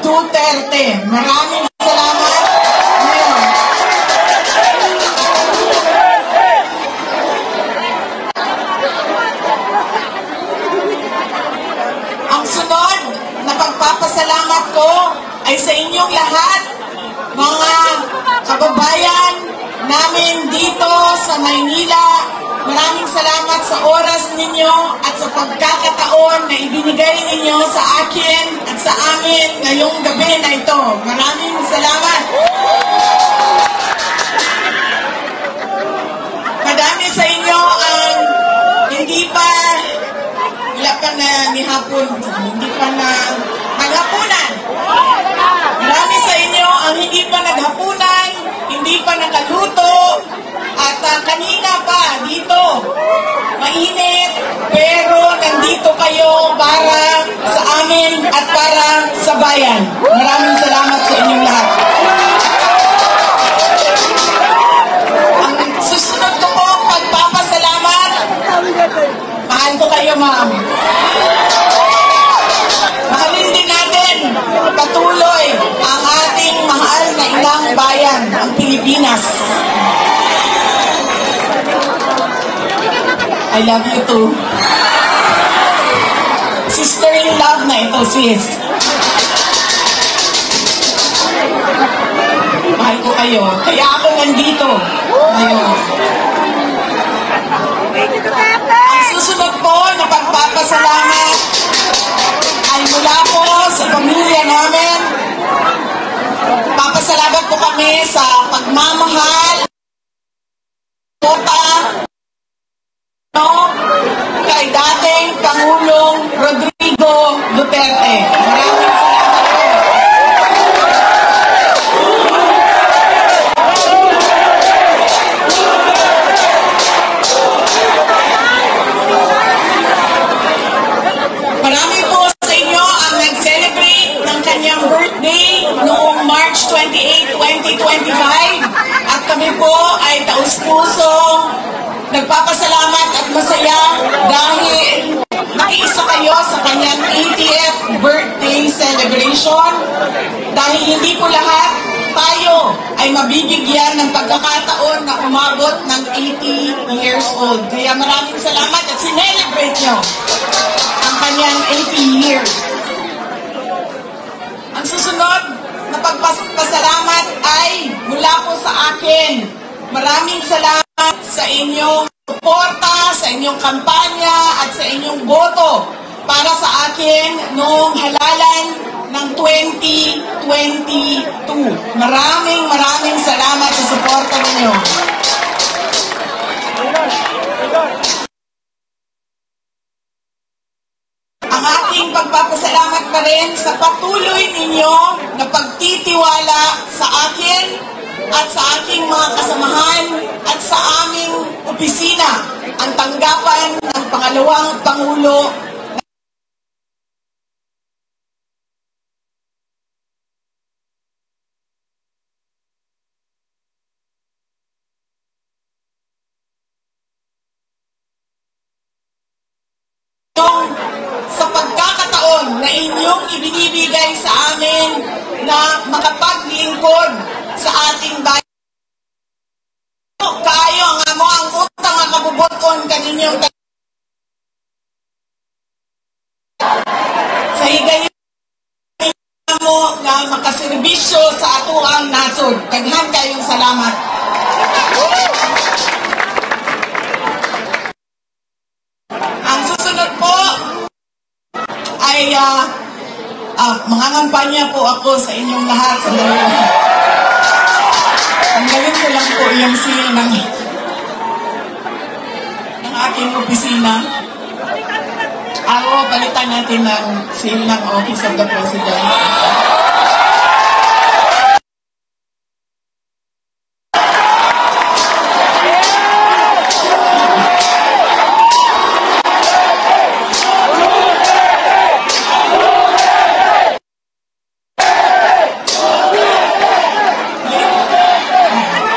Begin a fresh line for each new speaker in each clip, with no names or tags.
Duterte. Maraming salamat. Ngayon, ang sunod na pagpapasalamat ko ay sa inyong lahat, mga kababayan namin dito sa Maynila. Maraming salamat sa oras ninyo at sa pagkakataon na ibinigay ninyo sa akin at sa amin ngayong gabi na ito. Maraming salamat. Madami sa inyo ang hindi pa, wala pa na nihapon, hindi pa na naghapunan. Marami sa inyo ang hindi pa naghapunan, hindi pa nakaluto, at kanina pa dito, mainit, pero nandito kayo para sa amin at para sa bayan. Maraming salamat sa inyong lahat. Ang susunod ko po pagpapasalamat, mahal ko kayo, ma'am. Mahalin din natin patuloy ang ating mahal na inang bayan, ang Pilipinas. I love you too. Sister in love na ito, sis. Mahal ko kayo. Kaya ako nandito ngayon. Ang susunod po na pagpapasalamat ay mula po sa pamilya namin. Papasalamat po kami sa pagmamahal, kay dating Pangulong Rodrigo Duterte. Maraming salamat po. Marami po sa inyo ang nag-celebrate ng kanyang birthday noong March 28, 2025 at kami po ay taus-pusong nagpapasalamat at masaya dahil nakiisa kayo sa kanyang 80th birthday celebration. Dahil hindi po lahat tayo ay mabibigyan ng pagkakataon na umabot ng 80 years old. Kaya maraming salamat at sinelebrate nyo ang kanyang 80 years. Ang susunod na pagpasalamat ay mula po sa akin. Maraming salamat sa inyong suporta, sa inyong kampanya at sa inyong boto para sa akin noong halalan ng 2022. Maraming salamat sa suporta ninyo. Ang aking pagpapasalamat pa rin sa patuloy ninyo na pagtitiwala sa akin at sa aking mga kasamahan at sa aming opisina, ang tanggapan ng pangalawang Pangulo sa pagkakataon na inyong ibinibigay sa amin na makapaglingkod sa ating bayan. Kayo ang amo ang utang ang kabubuton kaninyong sa higay mo na makaserbisyo sa atuang nasod. Daghan kayong salamat. Ang susunod po ay mga kampanya po ako sa inyong lahat. Tanggalin ko lang po yung seal ng aking opisina. Palitan natin ng seal ng Office of the President.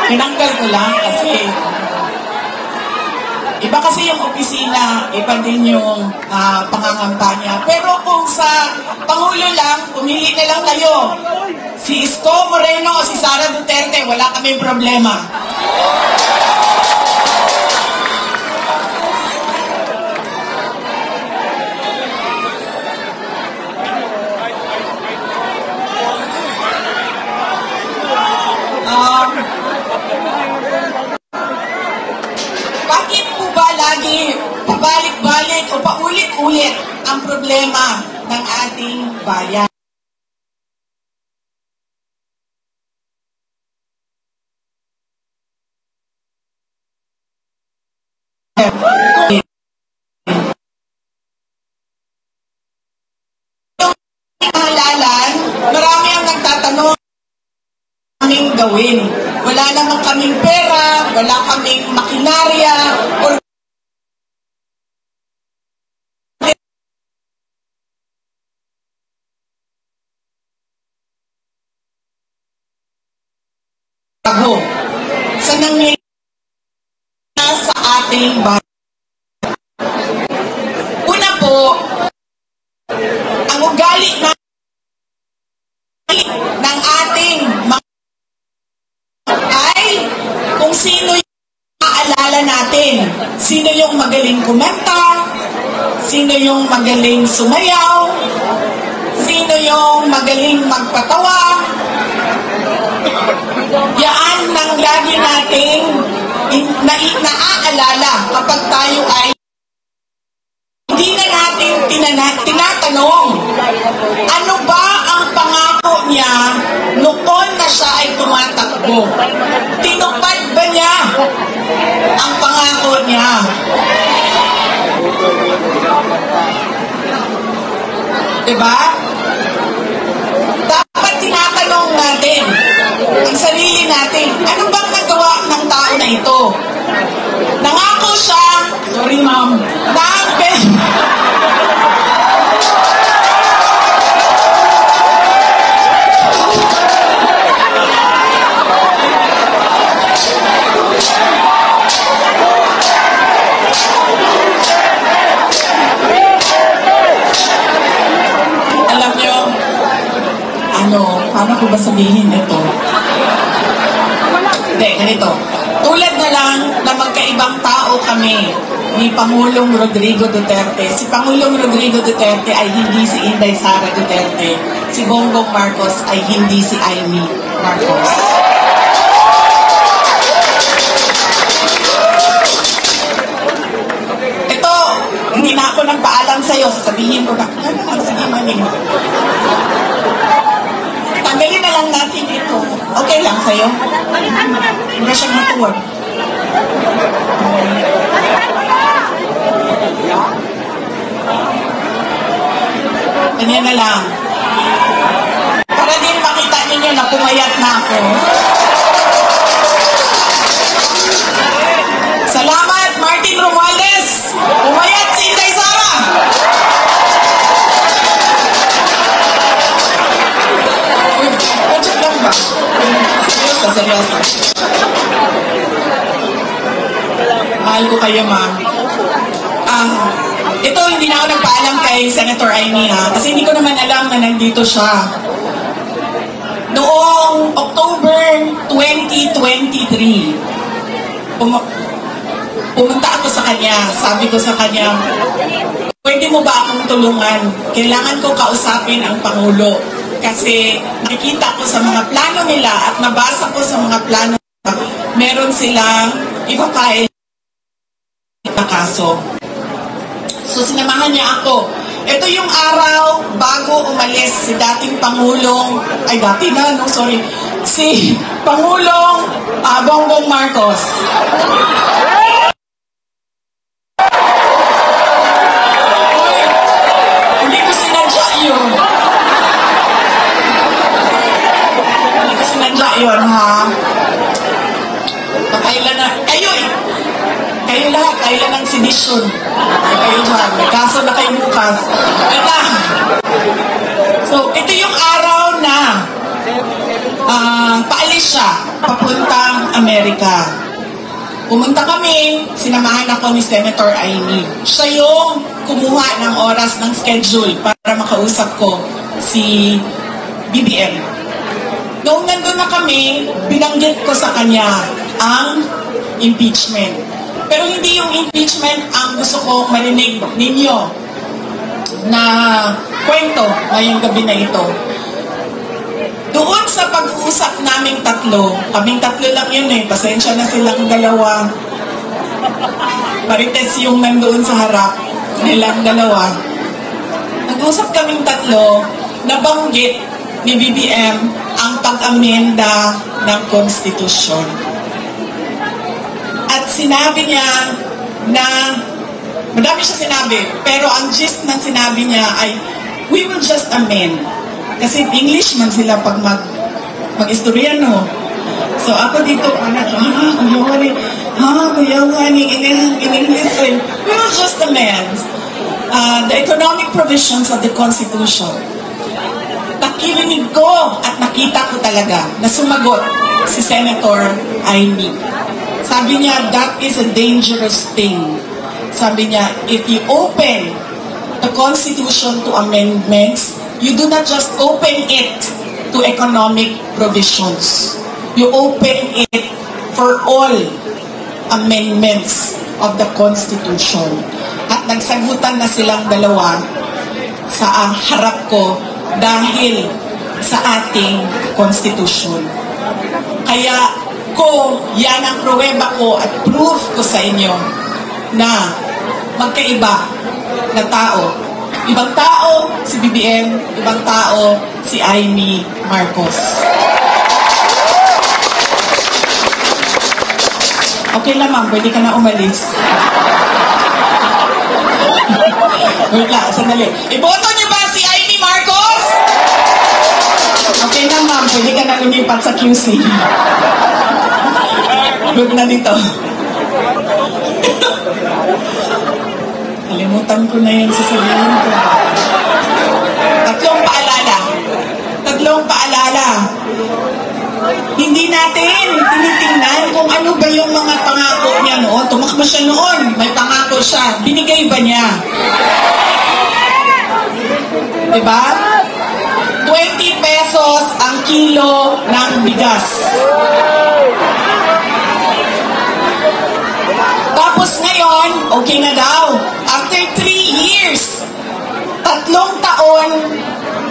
Tinanggal ko lang kasi iba kasi yung opisina, iba din yung pangangampanya. Pero kung sa Pangulo lang, pumili na lang kayo. Si Isko Moreno o si Sara Duterte, wala kaming problema. Bakit po ba lagi pabalik-balik o paulit-ulit ang problema ng ating bayan? Halalan, marami ang nagtatanong kaming gawin. Wala naman kaming pera, wala kaming makinarya, or sa nangyayari sa ating bayan. Una po, ang ugali ng ating mga ay kung sino yung aalala natin. Sino yung magaling kumanta, sino yung magaling sumayaw, sino yung magaling magpatawa. Yaan nang lagi nating naaalala kapag tayo ay hindi na natin tinatanong ano ba ang pangako niya noon na siya ay tumatakbo. Tinupad ba niya ang pangako niya? Diba? Dapat tinatanong natin ang sarili natin, ano bang nagawa ng tao na ito? Nangako siya, sorry ma'am, alam nyo, paano ko ba sabihin ito? Hindi, ganito. Tulad na lang na magkaibang tao kami ni Pangulong Rodrigo Duterte. Si Pangulong Rodrigo Duterte ay hindi si Inday Sara Duterte. Si Bongbong Marcos ay hindi si Amy Marcos. Ito, hindi na ako nagpaalam sa'yo. Sasabihin ko na, sige maning. Tanggalin na lang natin ito. Okay lang sa'yo? Hindi siyang matuwag. Ganyan na lang. Para din makita ninyo na pumayat na ako. Salamat, Martin Romualdez! Pumayat si Inday Sara! Budget lang ba? Seryoso. Mahal ko kayo, ma'am. Ito, hindi na ako nagpaalam kay Senator Amy, kasi hindi ko naman alam na nandito siya. Noong October 2023, pumunta ako sa kanya. Sabi ko sa kanya, pwede mo ba akong tulungan? Kailangan ko kausapin ang Pangulo. Kasi nakikita ko sa mga plano nila at nabasa ko sa mga plano nila, meron silang ipapile na kaso. So sinamahan niya ako. Ito yung araw bago umalis si dating Pangulong, si Pangulong Bongbong Marcos. Hindi ko sinadya yun. Yun, ha? Kailan na, kayo lahat, kailan ang sedisyon. Kayo dyan, may kaso na kayo bukas. Ito. So, ito yung araw na paalis siya, papuntang Amerika. Pumunta kami, sinamahan ako ni Senator Amy. Siya yung kumuha ng oras ng schedule para makausap ko si BBM. Noong nandun na kami, binanggit ko sa kanya ang impeachment. Pero hindi yung impeachment ang gusto ko marinig ninyo na kwento ngayong gabi na ito. Doon sa pag-uusap naming tatlo, kaming tatlo lang yun eh, pasensya na silang dalawa. Marites yung nandoon sa harap, nilang dalawa. Nag-usap kaming tatlo, nabanggit ni BBM ang pag-amenda ng konstitusyon. At sinabi niya na, madami siya sinabi, pero ang gist ng sinabi niya ay, we will just amend. Kasi English man sila pag mag-istorya, no? So ako dito, kuyawaning, in English, we will just amend the economic provisions of the Constitution. Nakirinig ko at nakita ko talaga na sumagot si Senator Amy. Sabi niya, that is a dangerous thing. Sabi niya, if you open the Constitution to amendments, you do not just open it to economic provisions. You open it for all amendments of the Constitution. At nagsagutan na silang dalawa sa harap ko dahil sa ating Constitution. Kaya ko, yan ang pruweba ko at proof ko sa inyo na magkaiba na tao. Ibang tao si BBM, ibang tao si Amy Marcos. Okay lang ma'am, pwede ka na umalis. Wait lang, sandali. Iboto niyo ba si Amy Marcos? Okay na ma'am, pwede ka na lumipat sa QC. Good na dito. Kalimutan ko na yan sa sabihin ko. Tatlong paalala. Hindi natin tinitingnan kung ano ba yung mga pangako niya noon. Tumakbo siya noon. May pangako siya. Binigay ba niya? Diba? 20 pesos ang kilo ng bigas. Tapos ngayon, okay na daw. After 3 years, 3 taon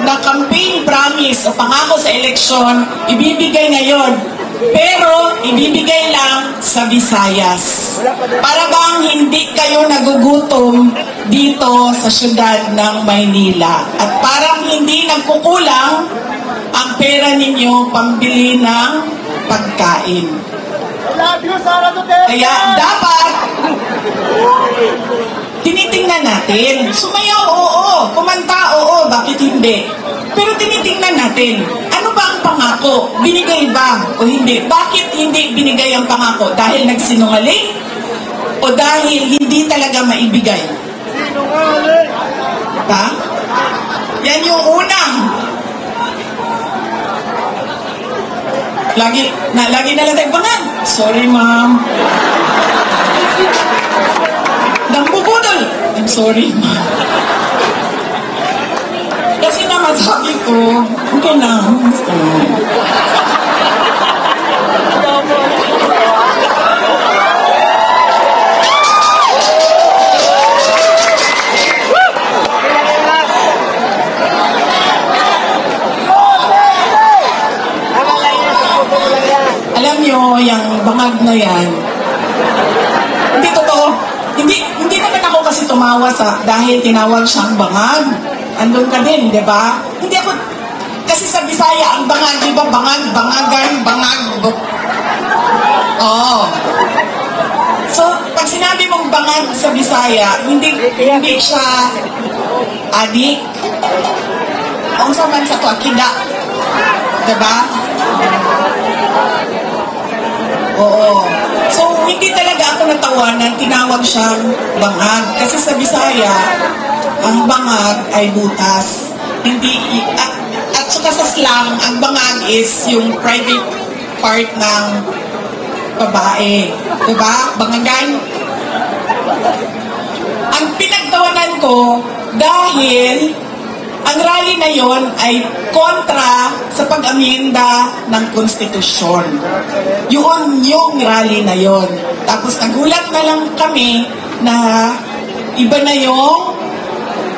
na campaign promise o pangako sa eleksyon, ibibigay ngayon. Pero, ibibigay lang sa Visayas. Para bang hindi kayo nagugutom dito sa syudad ng Maynila. At parang hindi nagkukulang ang pera ninyo pambili ng pagkain. Kaya dapat tinitingnan natin. Sumayaw, oo. Kumanta, oo. Bakit hindi? Pero tinitingnan natin. Ano ba ang pangako? Binigay ba o hindi? Bakit hindi binigay ang pangako? Dahil nagsinungaling? O dahil hindi talaga maibigay? Diba? Yan yung unang. Lagi na lang tayo bangan. Sorry, ma'am. Nambubudol. I'm sorry, ma'am. Kasi naman sabi ko, okay na. Alam nyo, yung bangag na yan, hindi totoo. Hindi naman ako kasi tumawa dahil tinawag siyang bangag. Andun ka din, di ba? Hindi ako, kasi sa Bisaya, ang bangag, di ba? Bangag, bangagan, bangag. Oo. So, pag sinabi mong bangag sa Bisaya, hindi siya adik. Ang saman sa to, akida. Di ba? Oo. So, hindi talaga ako natawa na tinawag siyang bangag. Kasi sa Bisaya, ang bangag ay butas. Hindi, at saka sa slang, ang bangag is yung private part ng babae. Diba? Bangagan. Ang pinagtawanan ko dahil ang rally na yon ay kontra sa pag-amienda ng konstitusyon. Yun yung rally na yon. Tapos nagulat na lang kami na iba na yung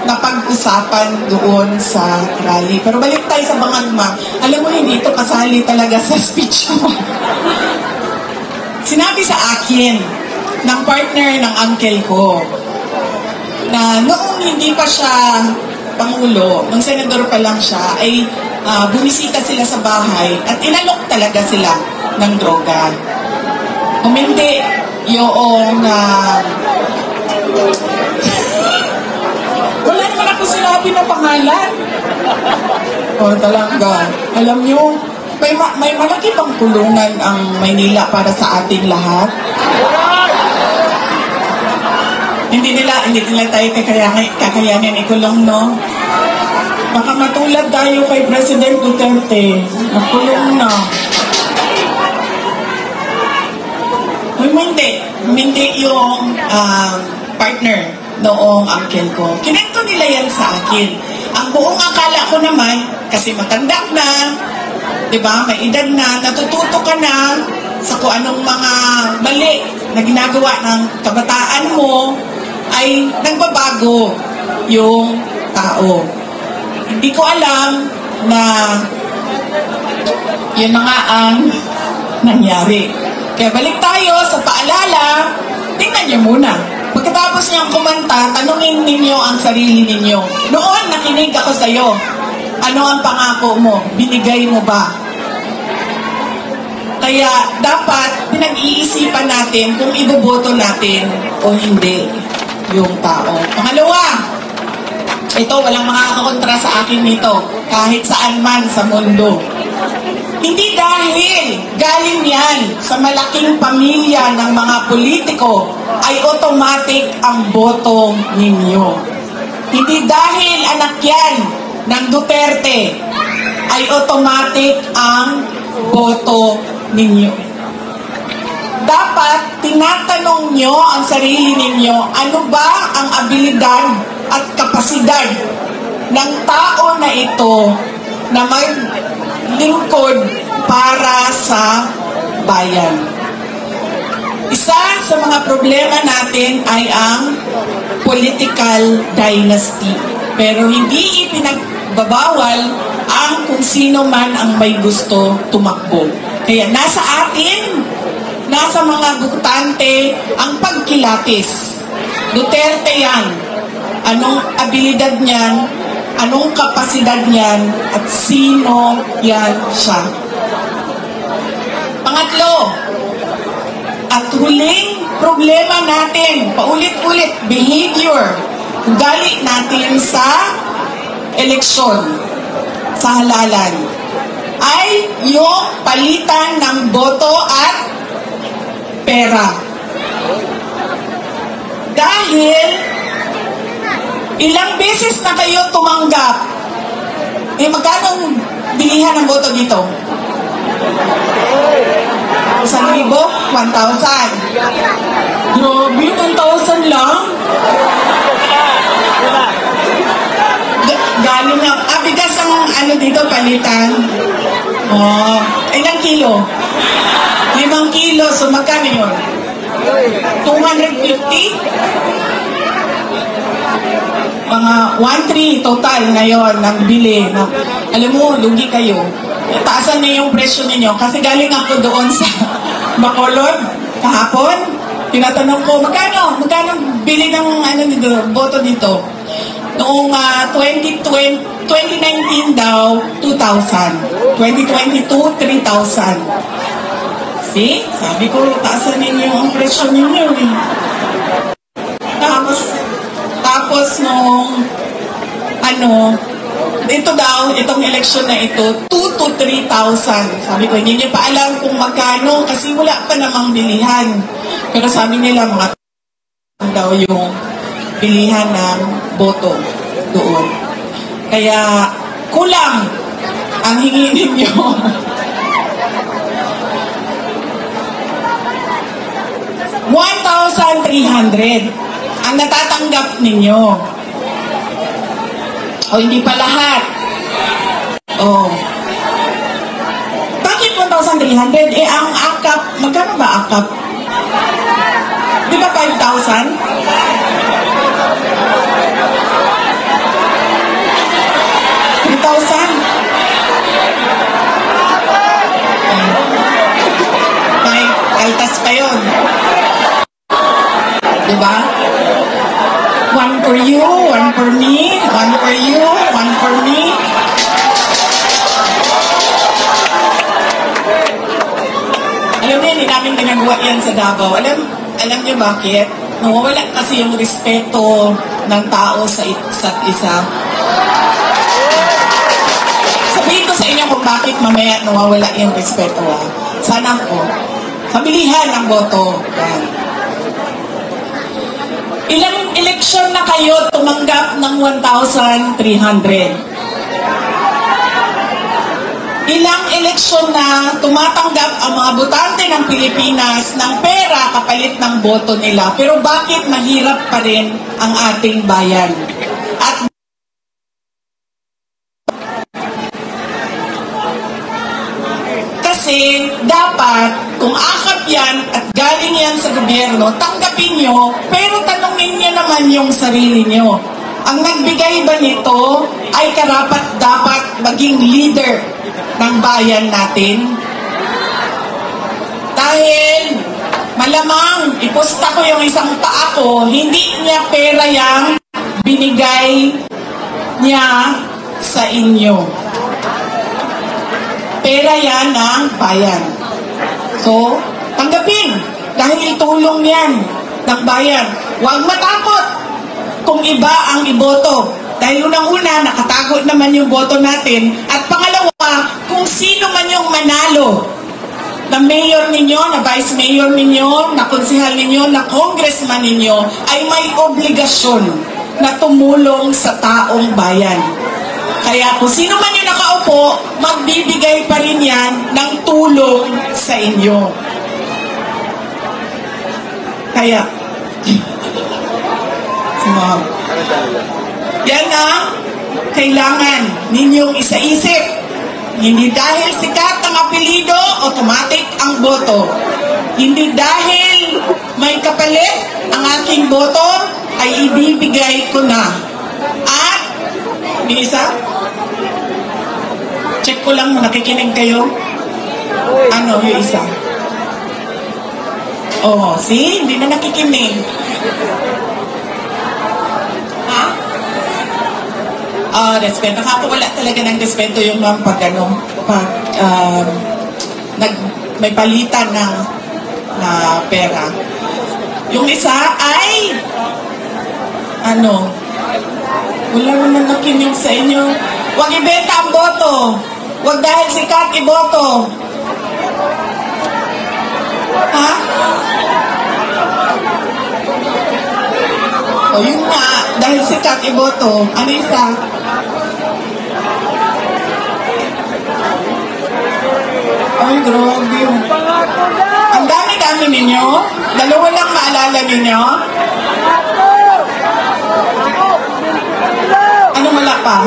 napag-usapan doon sa rally. Pero balik tayo sa Bangagma. Alam mo, hindi ito kasali talaga sa speech mo. Sinabi sa akin ng partner ng uncle ko na noong hindi pa siya Pangulo, nung senador pa lang siya, ay bumisita sila sa bahay at inalok talaga sila ng droga. Umindi yung wala naman ako sinabi na pangalan. O talaga, alam nyo, may malaki bang kulungan ang Maynila para sa ating lahat? Hindi nila tayo kakayanin ikulong, no? Baka matulad tayo kay President Duterte. Nakulong na. Hindi yung partner noong uncle ko. Kinento nila yan sa akin. Ang buong akala ko naman, kasi matanda na, diba, may edad na, natututo ka na sa kung anong mga mali na ginagawa ng kabataan mo, ay nagbabago yung tao. Hindi ko alam na yun na nga ang nangyari. Kaya balik tayo sa paalala, tingnan niyo muna. Pagkatapos niyang kumanta, tanungin ninyo ang sarili ninyo. Noon, nakinig ako sa'yo. Ano ang pangako mo? Binigay mo ba? Kaya dapat pinag-iisipan natin kung iboboto natin o hindi yung tao. Pangalawa, ito, walang makakakontra sa akin nito, kahit saan man sa mundo. Hindi dahil galing yan sa malaking pamilya ng mga politiko ay automatic ang boto ninyo. Hindi dahil anak yan ng Duterte ay automatic ang boto ninyo. Dapat tinatanong nyo ang sarili ninyo, ano ba ang abilidad at kapasidad ng tao na ito na maglingkod para sa bayan. Isa sa mga problema natin ay ang political dynasty. Pero hindi ipinagbabawal ang kung sino man ang may gusto tumakbo. Kaya nasa atin, nasa mga butante ang pagkilatis. Duterte yan. Anong abilidad niyan? Anong kapasidad niyan? At sino yan siya? Pangatlo, at huling problema natin, paulit-ulit, behavior, ugali natin sa eleksyon, sa halalan, ay yung palitan ng boto at pera. Dahil ilang beses na kayo tumanggap, magkano bilihan ng boto dito? 1,000? 1,000? Grabe, 1,000 lang? Galing na, bigas ang dito, palitan. Oh, ilang kilo? 5 kilo, so magkano yun? 250? Mga 1,300 total ngayon ng bili. Alam mo, lugi kayo. Taasan niyo yung presyo ninyo. Kasi galing ako doon sa Bacolod kahapon. Tinatanong ko, magkano bili ng boto dito? Noong 2019 daw, 2,000. 2022, 3,000. See? Sabi ko, taasan ninyo ang presyo ninyo. Tapos nung ito daw, itong election na ito, 2,000 to 3,000. Sabi ko, hindi niyo pa alam kung magkano kasi wala pa namang bilihan. Pero sabi nila, mga daw yung bilihan ng boto doon. Kaya, kulang ang hingi ninyo. 1,300 ang natatanggap ninyo. O hindi pa lahat. O. Bakit 1,300? Eh, ang akap, magkano ba akap? Di ba 5,000? 3,000? May kaltas pa yun. Diba? One for you, one for me, one for you, one for me. Alam niyo, hindi namin ginagawa yan sa Davao. Alam niyo bakit? Nawawala kasi yung respeto ng tao sa isa't isa. Sabihin ko sa inyo kung bakit mamaya nawawala yung respeto. Sana po. Pabilihan ng boto. Yan. Ilang eleksyon na kayo tumanggap ng 1,300? Ilang eleksyon na tumatanggap ang mga botante ng Pilipinas ng pera kapalit ng boto nila. Pero bakit mahirap pa rin ang ating bayan? At kasi dapat, kung akap yan at galing yan sa gobyerno, tanggapin nyo, pero tanongin nyo naman yung sarili nyo. Ang nagbigay ba nito ay karapat-dapat maging leader ng bayan natin? Dahil malamang iposta ko yung isang paa ko, hindi niya pera yang binigay niya sa inyo. Pera yan ng bayan. So, tanggapin. Dahil tulong yan ng bayan. Huwag matakot kung iba ang iboto. Dahil unang-una, nakatago naman yung boto natin. At pangalawa, kung sino man yung manalo na mayor ninyo, na vice mayor ninyo, na konsehal ninyo, na congressman ninyo, ay may obligasyon na tumulong sa taong bayan. Kaya kung sino man yung nakaupo, magbibigay pa rin yan ng tulong sa inyo. Kaya, yan ang kailangan ninyong isa-isip. Hindi dahil sikat ang apelido, automatic ang boto. Hindi dahil may kapalit ang aking boto, ay ibibigay ko na. At, may isa? Check ko lang, nakikinig kayo. Ano yung isa? Oh, see? Hindi na nakikinig. Ha? Respeto. Nakakawala talaga ng respeto yung mga may palitan ng pera. Yung isa ay wala naman nakinig sa inyo. Huwag ibenta ang boto. Huwag dahil sikat iboto. Ha? O yun nga, dahil sikat iboto. Ano isa? Ay, grabe. Ang dami-dami ninyo. Dalawa lang maalala ninyo. Ano wala pa?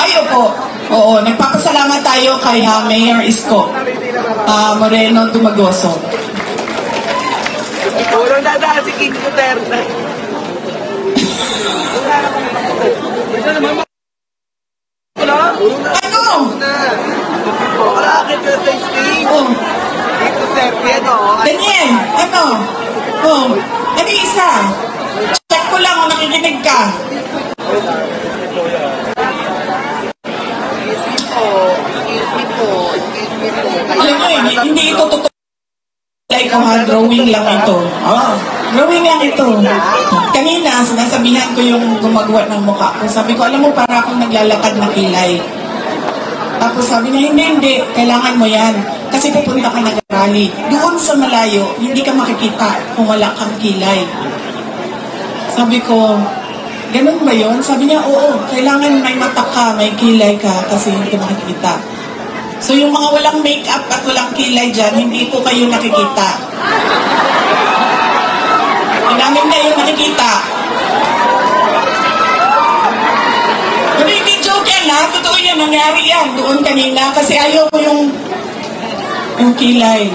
Ay, opo. Oo, nagpapasalamat tayo kay Mayor Isko Moreno Dumagoso.
Walang dadaan si King Duterte.
Ano?
Bakit ka sa King? King Duterte, no?
Daniel, ano? Oh, ano isa? Check ko lang kung nakikinig ka. Alam mo, hindi ito totoo. Like, drawing lang ito. Drawing lang ito. Kanina, sinasabihan ko yung gumagawa ng mukha ko. Sabi ko, alam mo, para akong naglalakad na kilay. Tapos sabi niya, hindi, kailangan mo yan. Kasi pupunta ka nag-rally. Doon sa malayo, hindi ka makikita kung wala kang kilay. Sabi ko, ganun ba yun? Sabi niya, oo, kailangan may mata ka, may kilay ka, kasi hindi ka makikita. So yung mga walang makeup at walang kilay dyan, hindi po kayo nakikita. Namin kayo nakikita. Pero hindi joke yan ha, totoo yan, nangyari yan doon kanina kasi ayaw ko yung kilay.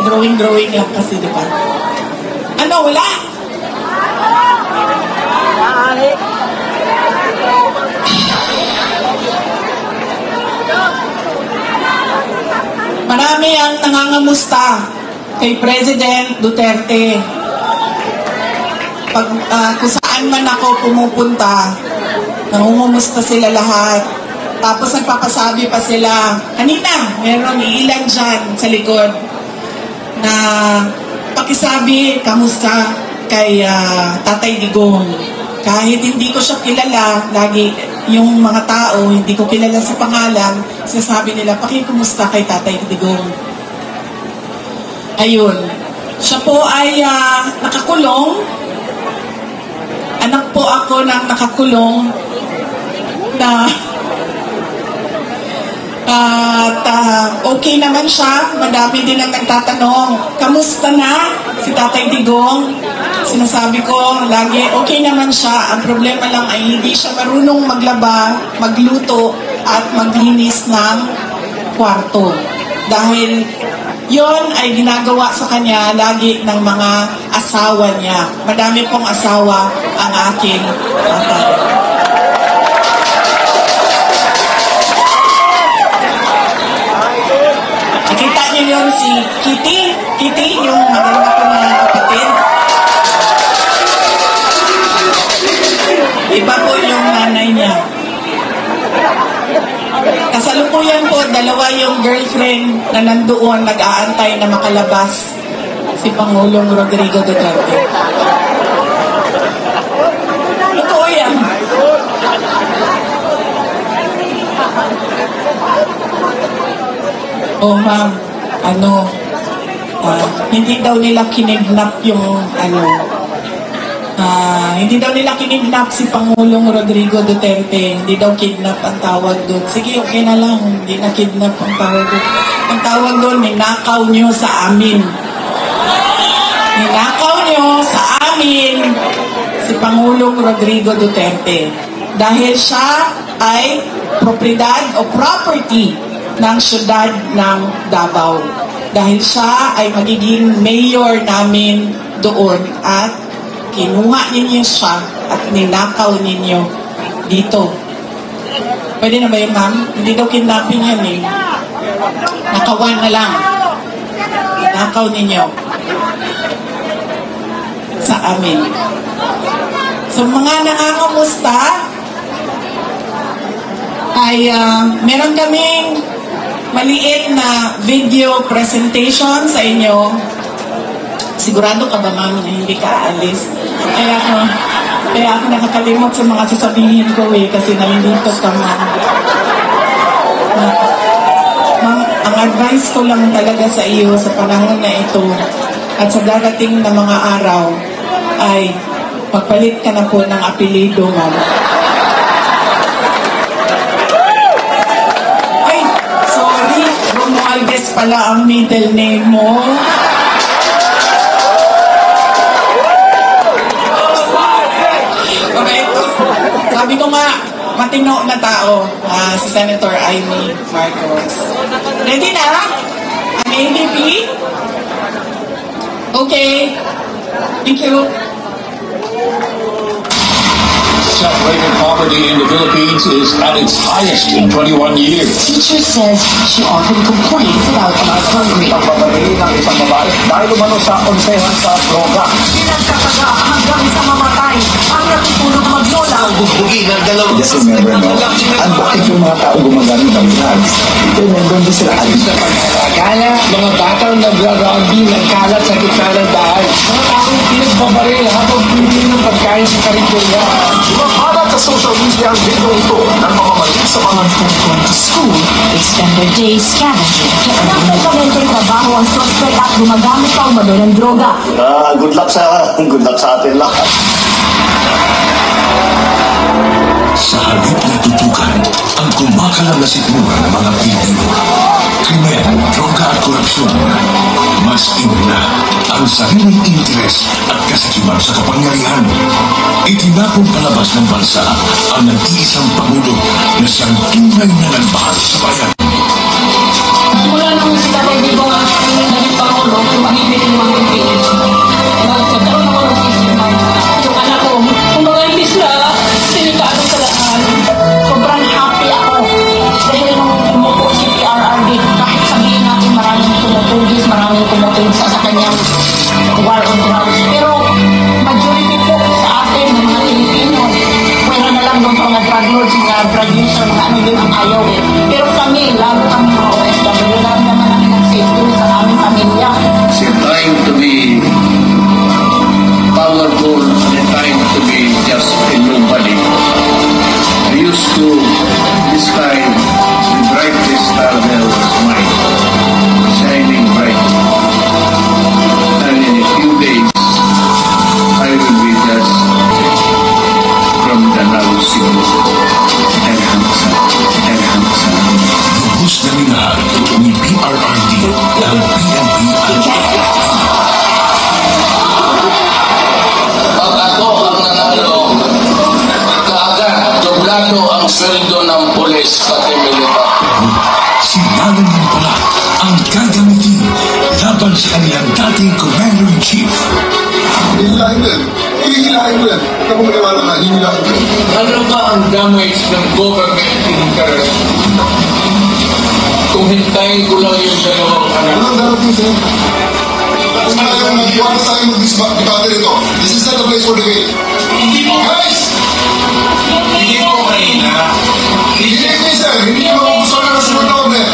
Drawing lang kasi, di ba? Ano, wala? Marami ang nangangamusta kay President Duterte. Kung saan man ako pumupunta, nangungumusta sila lahat. Tapos nagpapasabi pa sila, kanina, meron ilan dyan sa likod na pakisabi, kamusta kay Tatay Digong. Kahit hindi ko siya kilala, lagi yung mga tao, hindi ko kilala sa pangalan, sinasabi nila, pakikumusta kay Tatay Digong. Ayun. Siya po ay nakakulong. Anak po ako ng nakakulong na at okay naman siya. Madami din ang nagtatanong, kamusta na si Tatay Digong? Sinasabi ko lagi, okay naman siya. Ang problema lang ay hindi siya marunong maglaba, magluto at maglinis ng kwarto. Dahil yon ay ginagawa sa kanya lagi ng mga asawa niya. Madami pong asawa ang aking tatay. Nakita niyo yun si Kitty, yung maganda ko na kapatid. Iba po yung nanay niya. Kasalukuyan po, dalawa yung girlfriend na nandoon, nag-aantay na makalabas si Pangulong Rodrigo Duterte. Totoo yan. Oh ma'am, hindi daw nila kinidnap yung hindi daw nila kinidnap si Pangulong Rodrigo Duterte. Hindi daw kidnap ang tawag doon. Sige, okay na lang. Hindi na kidnap ang tawag doon. Ang tawag doon, ninakaw nyo sa amin. Ninakaw nyo sa amin si Pangulong Rodrigo Duterte. Dahil siya ay propriedad o property ng syudad ng Davao. Dahil siya ay magiging mayor namin doon at kinuha ninyo siya at ninakaw ninyo dito. Pwede na ba yun, ma'am? Hindi daw kidnapping yan eh. Nakawan na lang. Ninakaw ninyo sa amin. So mga nangangamusta ay meron kaming maliit na video presentation sa inyo. Sigurado ka ba, ma'am, na hindi ka aalis? Kaya ako nakakalimot sa mga sasabihin ko kasi nalilito ka, ma'am. Ma'am, ang advice ko lang talaga sa iyo sa panahon na ito at sa darating na mga araw ay magpalit ka na po ng apelido, ma'am. Ay, sorry, Romualdez pala ang middle name mo. Sabi ko nga, matino na tao, si Senator Amy Marcos. Ready na? Ang ADP? Okay. Thank you.
Self-rated poverty in the Philippines is at its highest in 21 years.
Teacher says she often complains about being hungry.
Pagpapalili ng isang babae dahil umano sa konsehan sa droga.
Pinagkakaga hanggang sa mamatay ang natutulog maglola.
Bugbugi ng dalawang
Just remember, no? Ang bakit yung mga tao gumagamit ng drugs? Ito, nandun din sila alis na
Kala, mga batang nagra-rugby nagkalat sa gitna ng daan. Mga taong pinagbabaril habang pili ng pagkain sa karikulya.
Mahalat sa social media ang video ito ng mamamalit sa mga
Instead of going to school, they spend their days scavenging. Nagkakalenteng trabaho ang suspect at gumagamit pa umano ng droga.
good luck sa atin lahat.
Sa halip na tutukan, ang kumakalat
alam na sikmura ng mga Pilipino. Krimen, droga at korupsyon. Mas inuna ang sariling interes at kasakiman sa kapangyarihan. Itinapong palabas ng bansa ang nag-iisang Pangulo na siyang tunay na nagmahal sa bayan.
Mula nung sila kay Bibo ang naging Pangulo, tumahimik yung mga Pilipino. Nagkaroon ako ng sistema. Yung anak ko, kumbaga hindi sila sinikado sa daan. Sobrang happy ako. Dahil nung tumuto si PRRD, kahit sabihin natin maraming tumutugis, maraming tumutugis sa kanyang war on drugs. Pero majority po sa atin ng mga Pilipino, pwera na lang doon mga drug lords, mga producer, mga ano yun ang ayaw eh. Pero kami, lalo kami mga OFW, lalo naman namin ang safety sa aming pamilya.
You're trying to be powerful and trying to be just a nobody. I used to describe the brightest star there was mine, shining bright. And in a few days, I will be just from the Nausigo.
Lubos na minahal ni PRRD ang PNP at
Pag ako ang nanalo, kaagad doblado ang sweldo ng pulis pati militar.
si Nalan ng pala ang gagamitin laban sa kanilang dating Commander-in-Chief.
Hihilahin mo yan. Hihilahin mo yan. Huwag mo maniwala ka, hihilahin mo yan.
Ano ba ang damage ng government interest? Kung hintayin ko lang yung dalawang anak.
Walang darating sa'yo. Kung ayaw tayo mag-debate rito, this is not the place for debate.
Hindi mo,
Guys!
hindi mo kanina.
Hindi ni sir, hindi mo gusto na nasunod na order.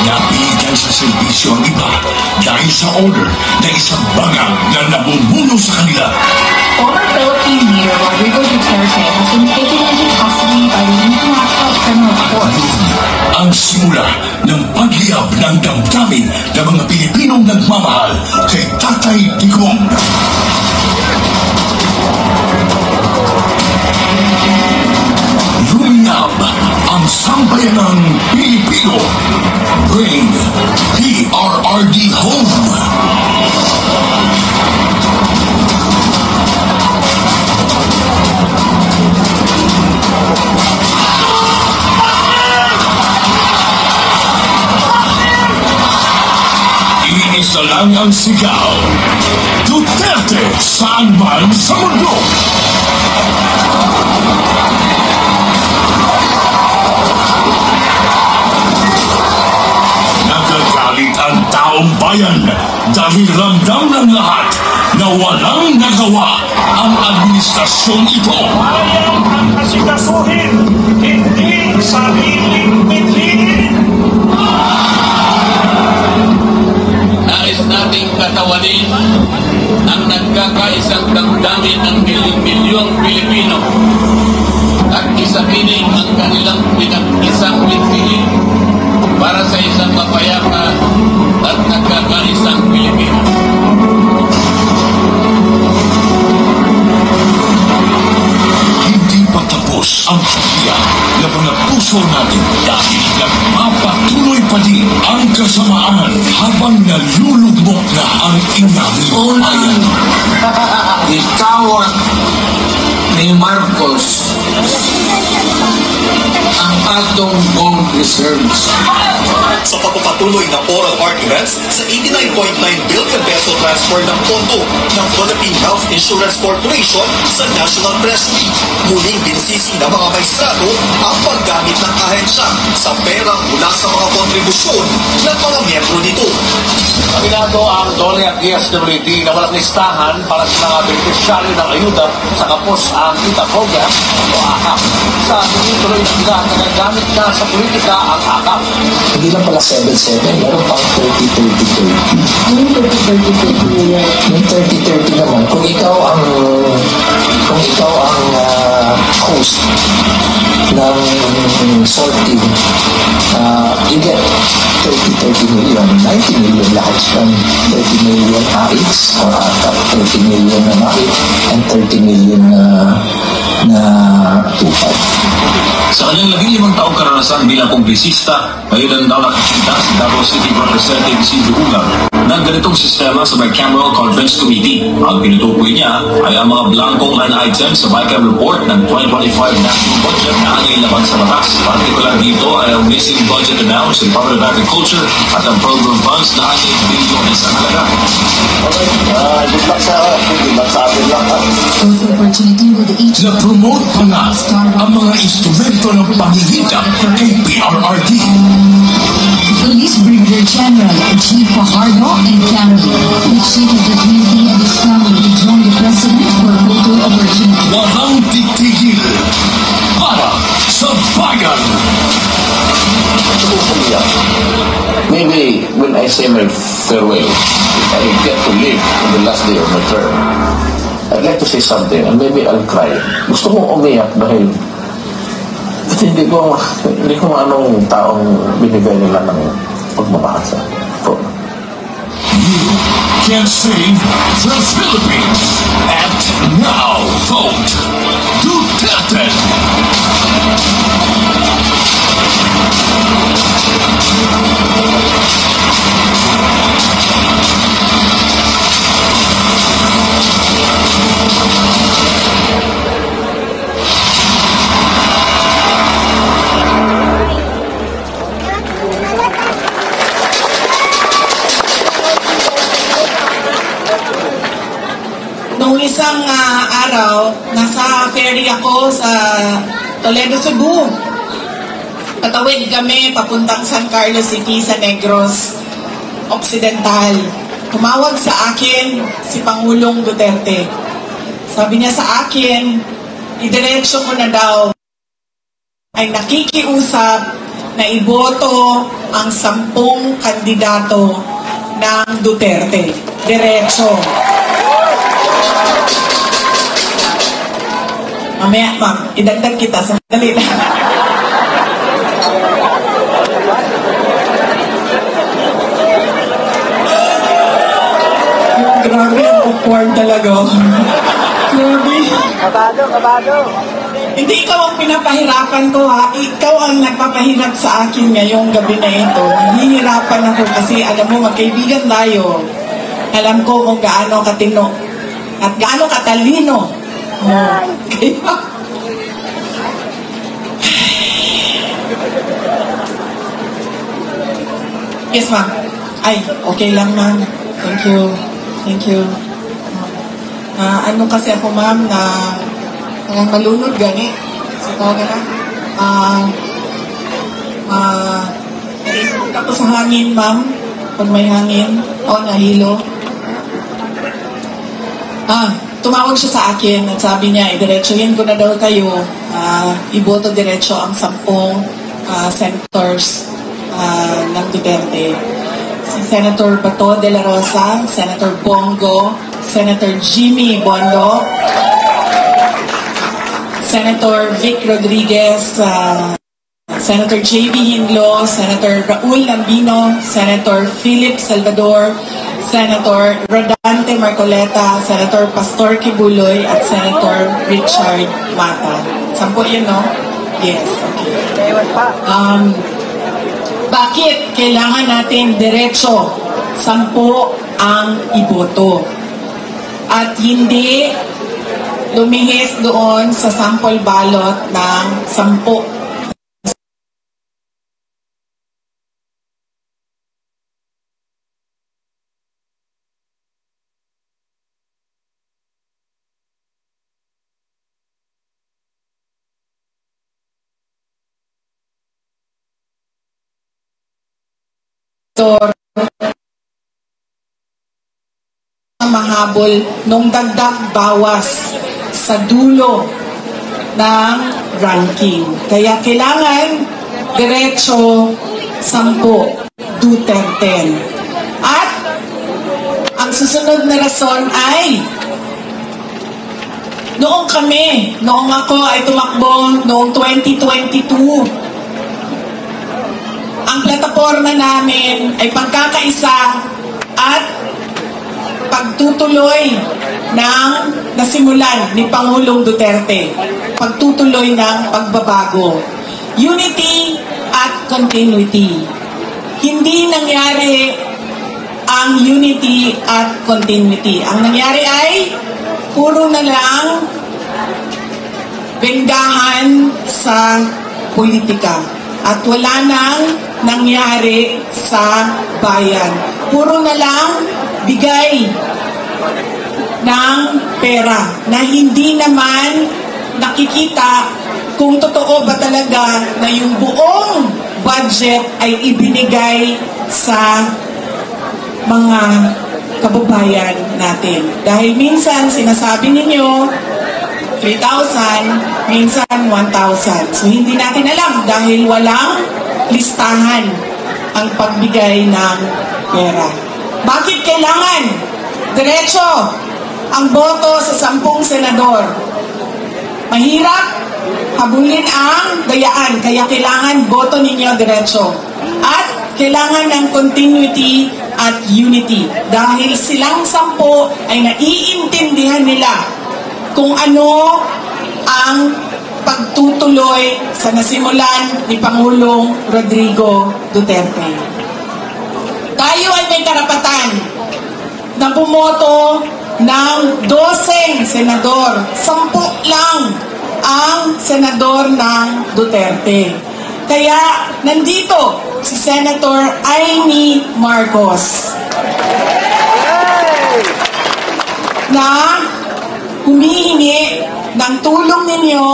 Napigilan sa serbisyo ang iba dahil sa order na isang bangang na namumuno sa kanila.
Former Philippine leader Rodrigo Duterte has been taken into custody by the International Criminal Court.
Ang simula ng pagliyab ng damdamin ng mga Pilipinong nagmamahal kay Tatay Digong. Lumiyab ang sambayanang Pilipino. Bring PRRD home. Iisa lang ang sigaw. Duterte saan man sa mundo. Nagagalit ang taong bayan dahil ramdam ng lahat na walang nagawa ang administrasyong ito.
Ang asikasuhin, hindi sariling mithiin.
Nais nating katawanin ang nagkakaisang damdamin ng milyong Pilipino at isapiling ang kanilang pinag-isang mithiin para sa isang mapayapa at nagkakaisang Pilipino.
Hindi pa tapos ang pagbiya ng mga puso natin dahil nagpapatuloy pa din ang kasamaan habang nalulugmok na ang inaming bayan.
Ikaw ni Marcos ang atong gold reserves.
Sa pagpapatuloy ng oral arguments sa 89.9 billion peso transfer ng pondo ng Philippine Health Insurance Corporation sa National Press Week, muling binisisi ng mga maestrado ang paggamit ng ahensya sa perang mula sa mga kontribusyon ng mga miyembro nito.
Aminado ang DOLE at DSWD na walang listahan para sa mga beneficiary ng ayuda sa kapos ang kita program o AKAP. Sa tuloy na nila at nagagamit na sa politika ang AKAP.
Hindi lang pala 7-7, meron pang 30-30-30.
Ano yung 30-30
Yung 30-30 naman, kung ikaw ang host ng sorting, you get 30 million, 90 million lahat yan. 30 million AIX or 30 million na MAIC and 30 million na tupad.
Sa kanyang 15 taong karanasan bilang kongresista, ngayon daw nakikita si Davao City Representative Silvio Ugar ng ganitong sistema sa Bicameral Conference Committee. Ang pinutukoy niya ay ang mga blankong line items sa Bicam report ng 2025 national budget na ang ilaban sa batas. Partikular dito ay ang missing budget amount sa Department of Agriculture at ang program funds na 8 billion sa halaga.
Good luck sa atin lang.
Na-promote pa nga ang mga instrumento ng pangingitap kay PRRD.
Police Brigadier General Chief Fajardo and family, the Chief of the Community and his family join the President for a photo opportunity.
Walang titigil para sa bayan.
Maybe when I say my farewell, if I get to live in the last day of my term, I'd like to say something and maybe I'll cry. Gusto kong umiyak dahil hindi ko anong taong binigay nila ng pagmamahal sa ko.
You can save the Philippines. Act now. Vote Duterte.
Noong isang araw, nasa ferry ako sa Toledo, Cebu. Patawid kami papuntang San Carlos City sa Negros Occidental. Tumawag sa akin si Pangulong Duterte. Sabi niya sa akin, idiretso ko na daw ay nakikiusap na iboto ang 10 kandidato ng Duterte. Diretso. Mamaya, ma'am, idagdag kita. Sandali lang. Grabe, ang awkward talaga. Grabe.
Kabado.
Hindi ikaw ang pinapahirapan ko, ha? Ikaw ang nagpapahirap sa akin ngayong gabi na ito. Hihirapan ako kasi, alam mo, magkaibigan tayo. Alam ko kung gaano katino at gaano katalino. Yes, ma'am. Ay, okay lang, ma'am. Thank you. Ano kasi ako, ma'am, na parang malunod gani. So, tawagan na. Tapos sa hangin, ma'am. Pag may hangin. Nahilo. Tumawag siya sa akin at sabi niya, idiretsohin ko na daw kayo, iboto diretso ang 10 senators ng Duterte. Si Senator Bato de la Rosa, Senator Bongo, Senator Jimmy Bondo, Senator Vic Rodriguez, Senator J.B. Hindlo, Senator Raul Lambino, Senator Philip Salvador, Senator Rodante Marcoleta, Senator Pastor Kibuloy, at Senator Richard Mata. 10 yun, no? Yes, okay. Bakit kailangan natin diretso 10 ang iboto? At hindi lumihis doon sa sample ballot ng 10 mahabol nung dagdag bawas sa dulo ng ranking. Kaya kailangan diretso 10 Duterte. At ang susunod na rason ay Noong ako ay tumakbo noong 2022, ang plataforma namin ay pagkakaisa at pagtutuloy ng nasimulan ni Pangulong Duterte. Pagtutuloy ng pagbabago. Unity at continuity. Hindi nangyari ang unity at continuity. Ang nangyari ay puro na lang benggahan sa politika. At wala nang nangyari sa bayan. Puro na lang bigay ng pera na hindi naman nakikita kung totoo ba talaga na yung buong budget ay ibinigay sa mga kababayan natin. Dahil minsan sinasabi ninyo 3,000, minsan 1,000. So hindi natin alam dahil walang listahan ang pagbigay ng pera. Bakit kailangan diretso ang boto sa 10 senador? Mahirap habulin ang dayaan, kaya kailangan boto ninyo diretso. At kailangan ng continuity at unity dahil silang 10 ay naiintindihan nila kung ano ang pagtutuloy sa nasimulan ni Pangulong Rodrigo Duterte. Tayo ay may karapatan na bumoto ng 12 senador. 10 lang ang senador ng Duterte. Kaya nandito si Senator Amy Marcos na humihingi ng tulong ninyo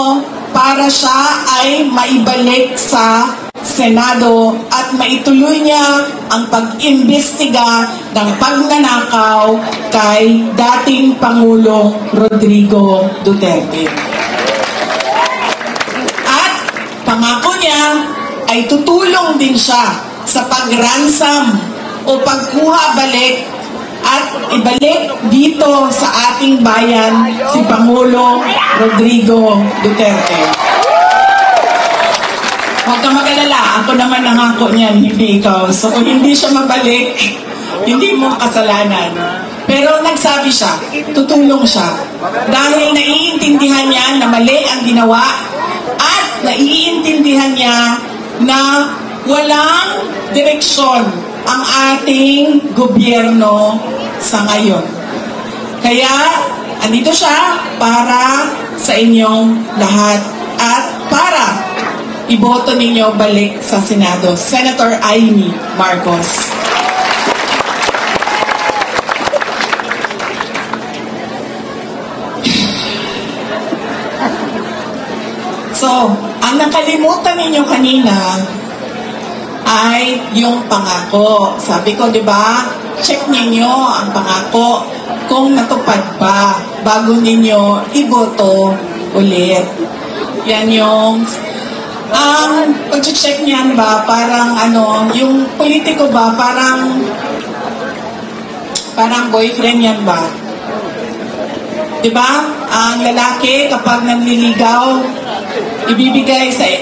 para siya ay maibalik sa Senado at maituloy niya ang pag-imbestiga ng pagnanakaw kay dating Pangulong Rodrigo Duterte. At pangako niya ay tutulong din siya sa pag-ransom o pagkuha balik at ibalik dito sa ating bayan si Pangulong Rodrigo Duterte. Huwag ka mag-alala, ako naman nangako niyan, hindi ikaw. So kung hindi siya mabalik, hindi mo kasalanan. Pero nagsabi siya, tutulong siya. Dahil naiintindihan niya na mali ang ginawa at naiintindihan niya na walang direksyon ang ating gobyerno sa ngayon. Kaya, andito siya para sa inyong lahat at para iboto ninyo balik sa Senado. Senator Amy Marcos. So, ang nakalimutan ninyo kanina ay yung pangako. Sabi ko, di ba, check ninyo ang pangako kung natupad ba bago ninyo iboto ulit. Yan yung pag-check niyan ba, parang yung politiko ba, parang boyfriend yan ba? Diba? Ang lalaki kapag nanliligaw,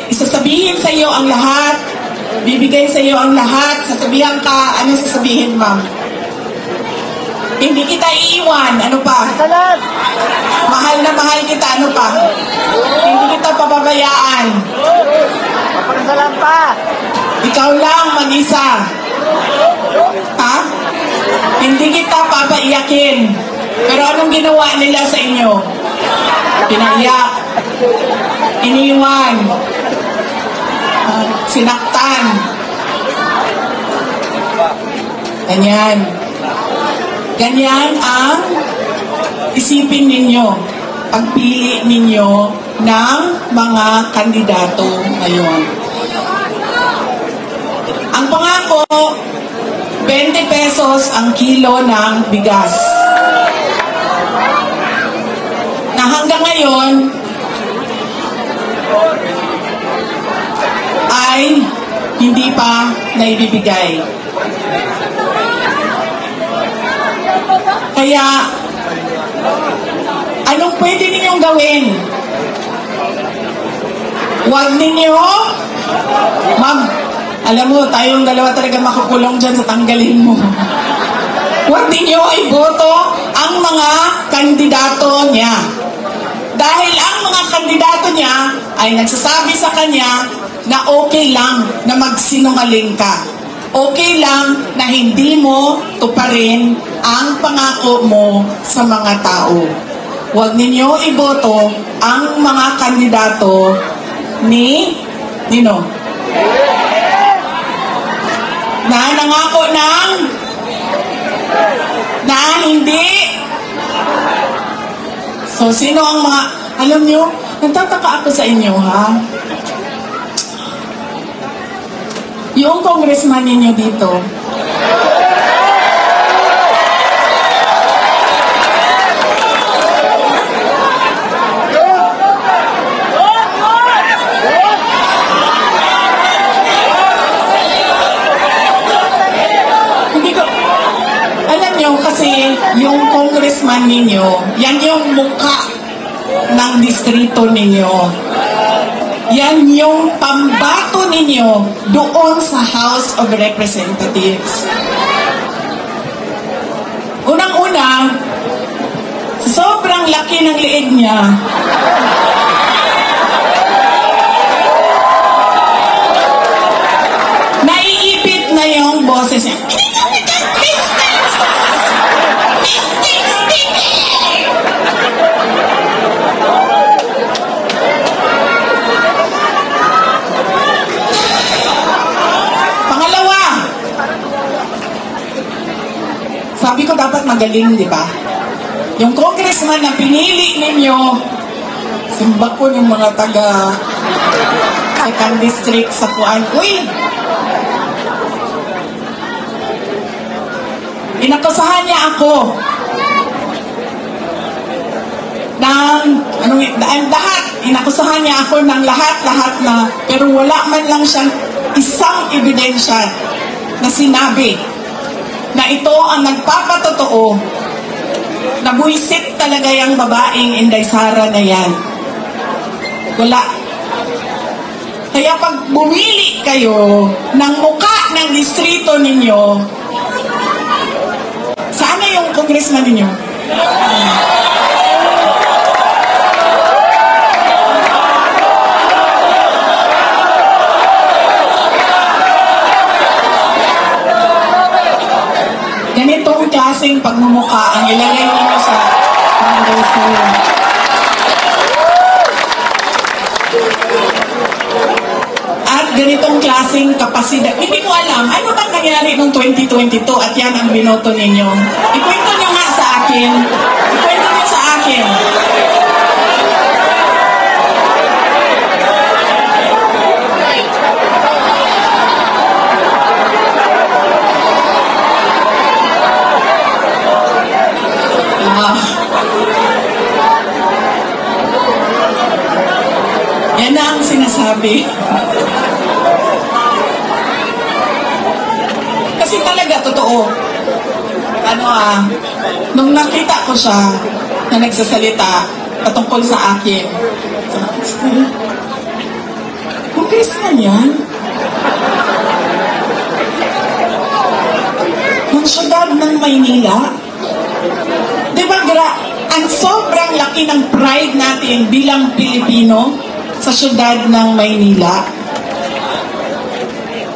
isasabihin sa iyo ang lahat, bibigay sa iyo ang lahat, sasabihan ka, ano sasabihin, ma'am? Hindi kita iiwan, ano pa? Mahal na mahal kita, ano pa? Hindi kita pababayaan. Ikaw lang mag-isa. Ha? Hindi kita papaiyakin. Pero anong ginawa nila sa inyo? Pinaiyak. Iniwan. Sinaktan. Ganyan. Ganyan ang isipin ninyo, pagpili ninyo ng mga kandidato ngayon. Ang pangako, 20 pesos ang kilo ng bigas. Na hanggang ngayon, ay hindi pa naibibigay. Kaya, Anong pwede ninyong gawin? Huwag ninyo, ma'am, alam mo, tayong dalawa talaga makukulong dyan sa tanggalin mo. Huwag ninyo iboto ang mga kandidato niya. Dahil ang mga kandidato niya ay nagsasabi sa kanya na okay lang na magsinungaling ka. Okay lang na hindi mo tuparin ang pangako mo sa mga tao. Huwag ninyo iboto ang mga kandidato ni Nino na nangako ng na hindi. So, sino ang mga, alam nyo, nagtataka ako sa inyo, ha? Yung congressman ninyo dito, kasi yung congressman ninyo, yan yung mukha ng distrito ninyo. Yan yung pambato ninyo doon sa House of Representatives. Unang-una, sobrang laki ng liig niya. Naiipit na yung boses niya. Sabi ko dapat magaling, di ba? Yung congressman na pinili ninyo, simba ko yung mga taga second district sa Puan. Uy! Inakusahan niya ako ng, lahat, inakusahan niya ako ng lahat-lahat na, pero wala man lang siyang isang ebidensya na sinabi na ito ang nagpapatotoo na buwisit talaga yung babaeng Inday Sara na yan. Wala. Kaya pag bumili kayo ng muka ng distrito ninyo, saan na yung congressman ninyo? Ganitong klaseng pagmumukha ang ilagay ninyo sa Kongreso. At ganitong klaseng kapasidad. Hindi ko alam, ano ba nangyari noong 2022 at yan ang binoto ninyo? Ikwento nyo nga sa akin. Ikwento nyo sa akin. Yan na ang sinasabi. Kasi talaga, totoo. Nung nakita ko siya na nagsasalita patungkol sa akin, congressman yan? Ng syudad ng Maynila? Diba, ang sobrang laki ng pride natin bilang Pilipino sa syudad ng Maynila.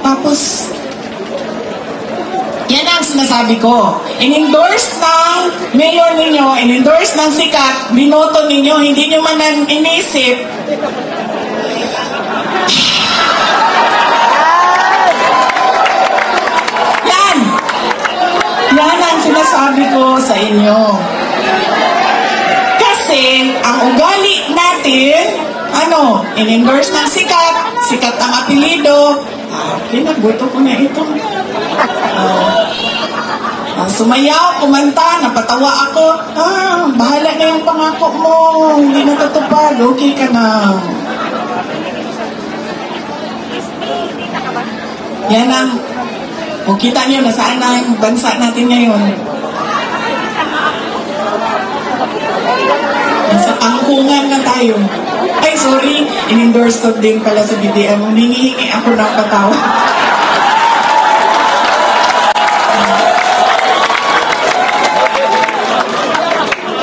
Tapos, yan ang sinasabi ko. In-endorse ng mayor ninyo, in-endorse ng sikat, binoto ninyo, hindi nyo man inisip. Yan! Yan ang sinasabi ko sa inyo. Kasi, ang ugali natin, in-endorse ng sikat, sikat ang apelido, kinabuto ko na ito. Sumayaw, kumanta, napatawa ako, bahala na yung pangako mo, hindi natutupad, okay ka na. Yan ang, kita nyo, nasaan na yung bansa natin ngayon. Nasa tangkungan na tayo. Ay, sorry. In-endorse ko din pala sa BDM. Humingi ako ng patawad.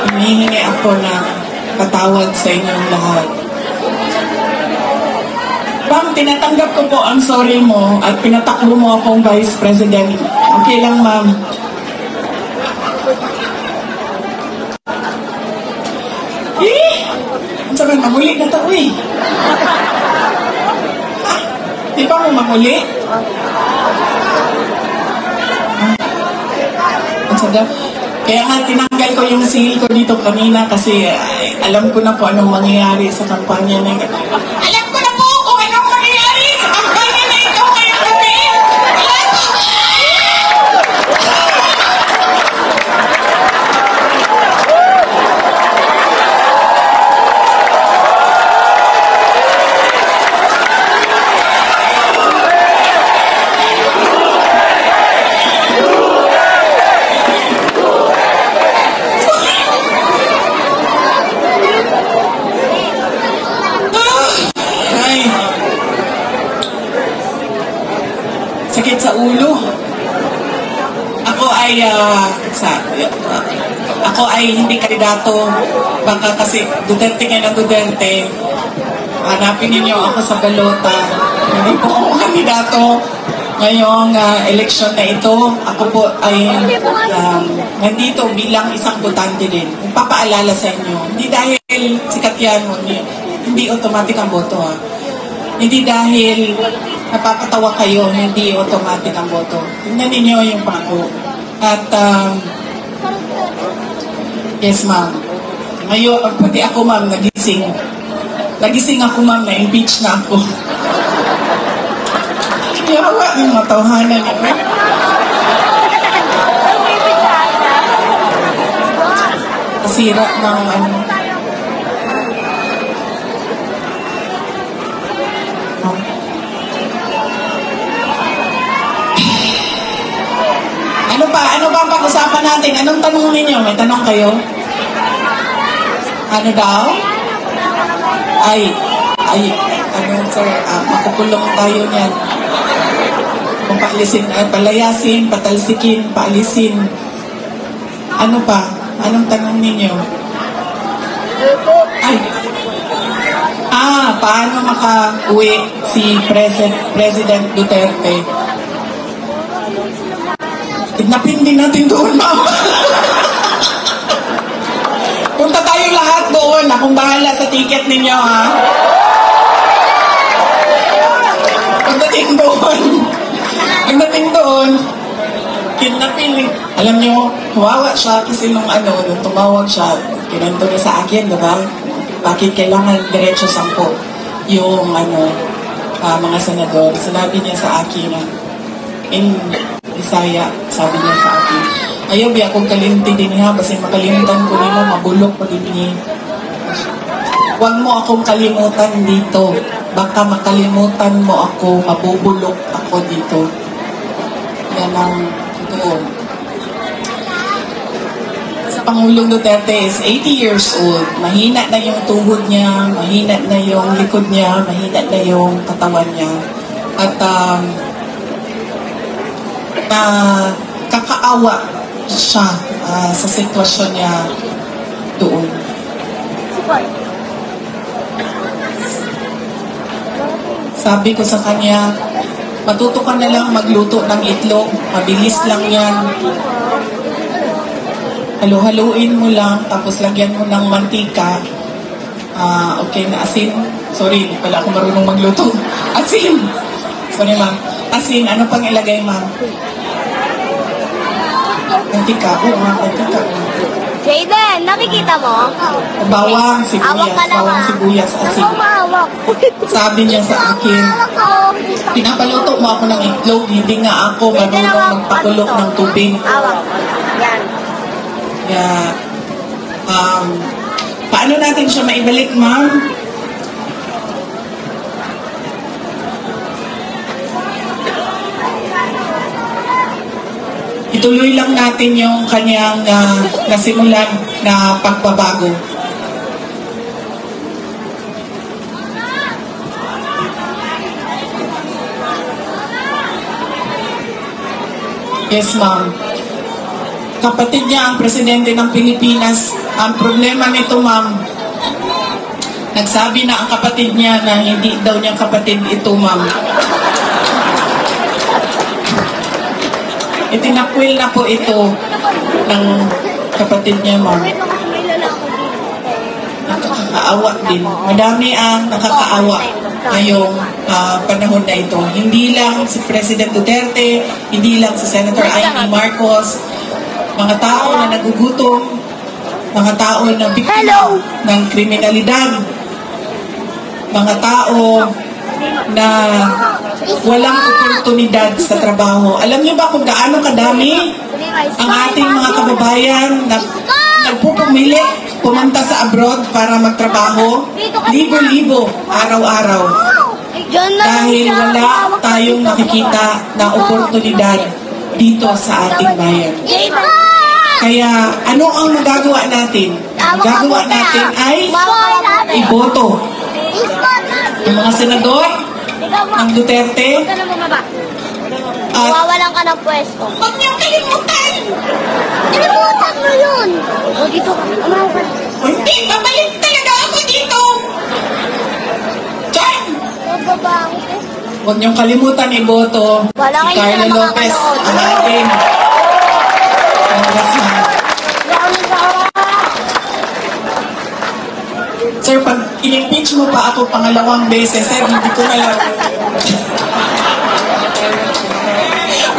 Humingi ako ng patawad sa inyong lahat. Ma'am, tinatanggap ko po ang sorry mo at pinatakbo mo akong Vice President. Okay lang, ma'am. Ang sabi, mamuli na to, eh. Di ba mo mamuli? Ang sabi, kaya nga tinanggal ko yung seal ko dito kanina kasi alam ko na po anong mangyayari sa kampanya na yun. Alam ko na po kung anong mangyayari sa kampanya na ito ngayong gabi! Sakit sa ulo. Ako ay hindi kandidato. Baka kasi Duterte ngayon ang Duterte. Hanapin niyo ako sa balota. Hindi po ako kandidato ngayong eleksyon na ito. Ako po ay nandito bilang isang botante din. Papaalala sa inyo. Hindi dahil sikat yan, hindi automatic ang boto. Hindi dahil napapatawa kayo, hindi automatic ang boto. Tingnan ninyo yung pako. At, yes ma'am. Ngayon, pati ako ma'am, nagising. Nagising ako ma'am, na-impeach na ako. Yawa yung matawhanan niyo. Kasira ng Ano ba ang pag-usapan natin? Anong tanong ninyo? May tanong kayo? Ano daw? Sir, makukulong tayo niyan. Kung paalisin, palayasin, patalsikin, paalisin. Ano pa? Anong tanong ninyo? Paano maka-uwi si President Duterte? Kidnapin din natin doon, ma'am. Punta tayo lahat doon. Akong bahala sa ticket ninyo, ha? Pagdating doon, kidnapin. Alam nyo, huwawa siya kasi nung tumawag siya, kinanto niya sa akin, diba? Bakit kailangan diretso 10 yung mga senador? Sinabi niya sa akin in Bisaya, sabi niya sa akin, ayaw biya akong kalimti din ha, basta makalimutan ko rin mo, mabulok ko din niya. Huwag mo akong kalimutan dito. Baka makalimutan mo ako, mabubulok ako dito. Yan ang doon. Sa Pangulong Duterte is 80 years old. Mahina na yung tuhod niya, mahina na yung likod niya, mahina na yung katawan niya. At kakaawa siya sa sitwasyon niya doon. Sabi ko sa kanya, matuto ka na lang magluto ng itlog. Mabilis lang yan. Halo-haluin mo lang, tapos lagyan mo ng mantika. Okay na asin. Sorry, pala ako marunong magluto. Asin. Sorry, ma'am. Asin, ano pang ilagay, ma'am? Mantika. Oo, mantika.
Jayden, nakikita mo?
Bawang, sibuyas, asin. Sabi niya sa akin, pinapaluto mo ako ng itlog, hindi nga ako marunong magpakulok ng tubig. Kaya, paano natin siya maibalik, ma'am? Ituloy lang natin yung kanyang nasimulan na pagbabago. Yes, ma'am. Kapatid niya ang presidente ng Pilipinas. Ang problema nito, ma'am, nagsabi na ang kapatid niya na hindi daw niya kapatid ito, ma'am. Itinakwil na po ito ng kapatid niya, ma'am. Nakakaawa din. Madami ang nakakaawa ngayong panahon na ito. Hindi lang si President Duterte, hindi lang si Senator Amy Marcos, mga tao na nagugutom, mga tao na biktima ng kriminalidad, mga tao na walang oportunidad sa trabaho. Alam niyo ba kung gaano kadami ang ating mga kababayan na nagpupumili, pumunta sa abroad para magtrabaho? Libo-libo, araw-araw. Dahil wala tayong nakikita na oportunidad dito sa ating bayan. Kaya ano ang magagawa natin? Ang gagawa natin ay iboto. Yung mga senador ng Duterte at
Mawawalan ka ng pwesto.
huwag niyang kalimutan!
Kalimutan mo yun! O dito ka.
Hindi, babalik talaga ako dito! Diyan! Huwag niyong kalimutan iboto
Wala
si
kayo
Carlo
na
Lopez,
makakanood.
ang ating congressman. Sir, pag in-impeach mo pa ako pangalawang beses, sir, hindi ko alam.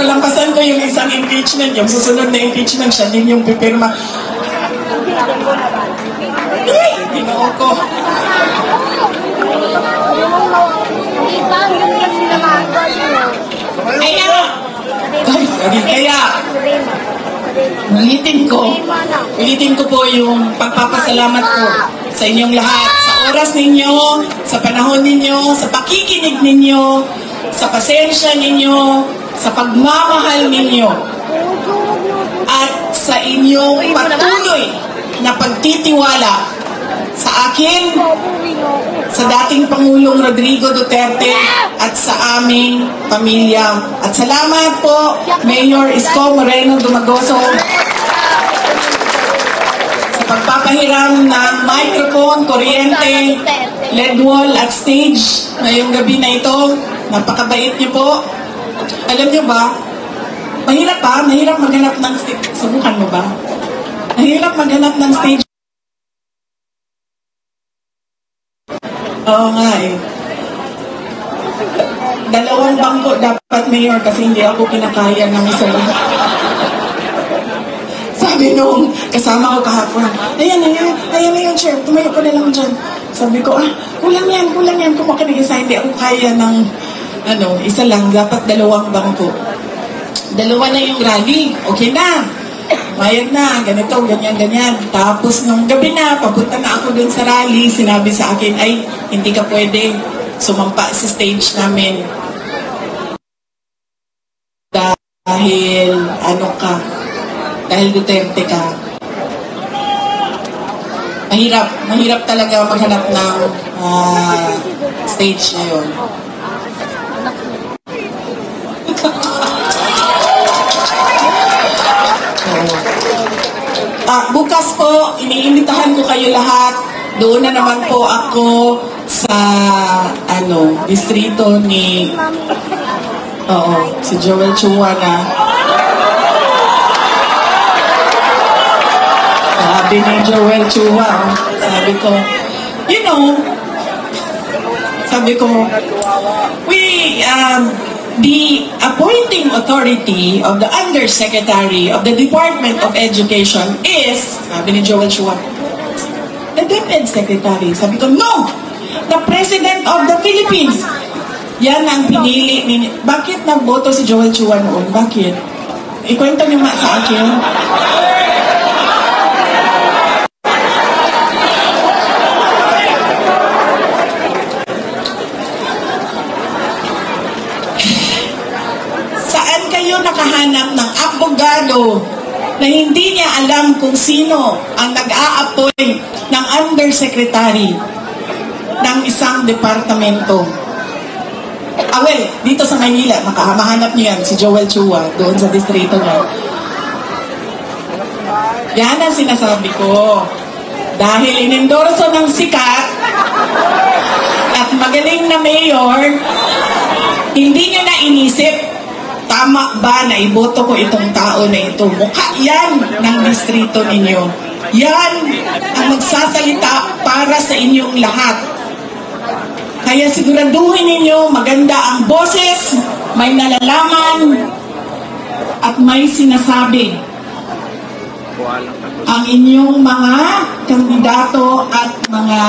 Kulampasan ko yung isang impeachment, yung susunod na impeachment, siya din yung pipirma. Ginoo ko. Kaya, ulitin ko po yung pagpapasalamat ko sa inyong lahat, sa oras ninyo, sa panahon ninyo, sa pakikinig ninyo, sa pasensya ninyo, sa pagmamahal ninyo, at sa inyong patuloy na pagtitiwala sa akin, sa dating Pangulong Rodrigo Duterte, at sa aming pamilya. At salamat po, Mayor Isko Moreno Dumagoso, sa pagpapahiram ng microphone, kuryente, LED wall at stage ngayong gabi na ito. Napakabait niyo po. Alam niyo ba, mahirap maghanap ng stage. Subukan mo ba? Mahirap maghanap ng stage. Oo nga eh. Dalawang bangko dapat, Mayor, kasi hindi ako kinakaya ng isa lang. Sabi nung kasama ko kahapon, ayan na yun, Chair, tumayo ko na lang dyan. Sabi ko, kulang yan, kung makinig-isa, hindi ako kaya ng, isa lang, dapat dalawang bangko. Dalawa na yung rally, okay na. Bayad na, ganito, ganyan. Tapos nung gabi na, papunta na ako dun sa rally, sinabi sa akin, ay, hindi ka pwede sumampa sa stage namin. Dahil, dahil Duterte ka. Mahirap talaga maghanap ng stage ngayon. Bukas po, iniimbitahan ko kayo lahat. Doon na naman po ako sa distrito ni si Joel Chua na. Sabi ni Joel Chua, sabi ko, the appointing authority of the Undersecretary of the Department of Education is, sabi ni Joel Chua, the DepEd Secretary. Sabi ko, no! The President of the Philippines. Yan ang pinili ni... Bakit nagboto si Joel Chua noon? Bakit? Ikwento niyo sa akin. Nakahanap ng abogado na hindi niya alam kung sino ang nag-a-appoint ng undersecretary ng isang departamento. Well, dito sa Maynila, mahanap niyo yan, si Joel Chua, doon sa distrito niya. Yan ang sinasabi ko. Dahil inendorso ng sikat at magaling na mayor, hindi niya na inisip, tama ba na iboto ko itong tao na ito? Mukha yan ng distrito ninyo. Yan ang magsasalita para sa inyong lahat. Kaya siguraduhin ninyo maganda ang boses, may nalalaman, at may sinasabi ang inyong mga kandidato at mga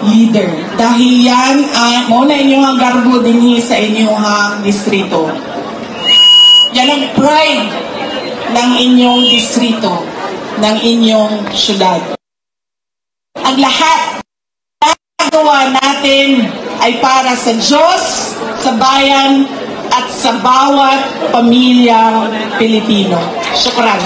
leader. Dahil yan ay muna inyong ang garbo din sa inyong distrito. Yan ang pride ng inyong distrito, ng inyong syudad. Ang lahat na nagawa natin ay para sa Diyos, sa bayan, at sa bawat pamilyang Pilipino. Syukran.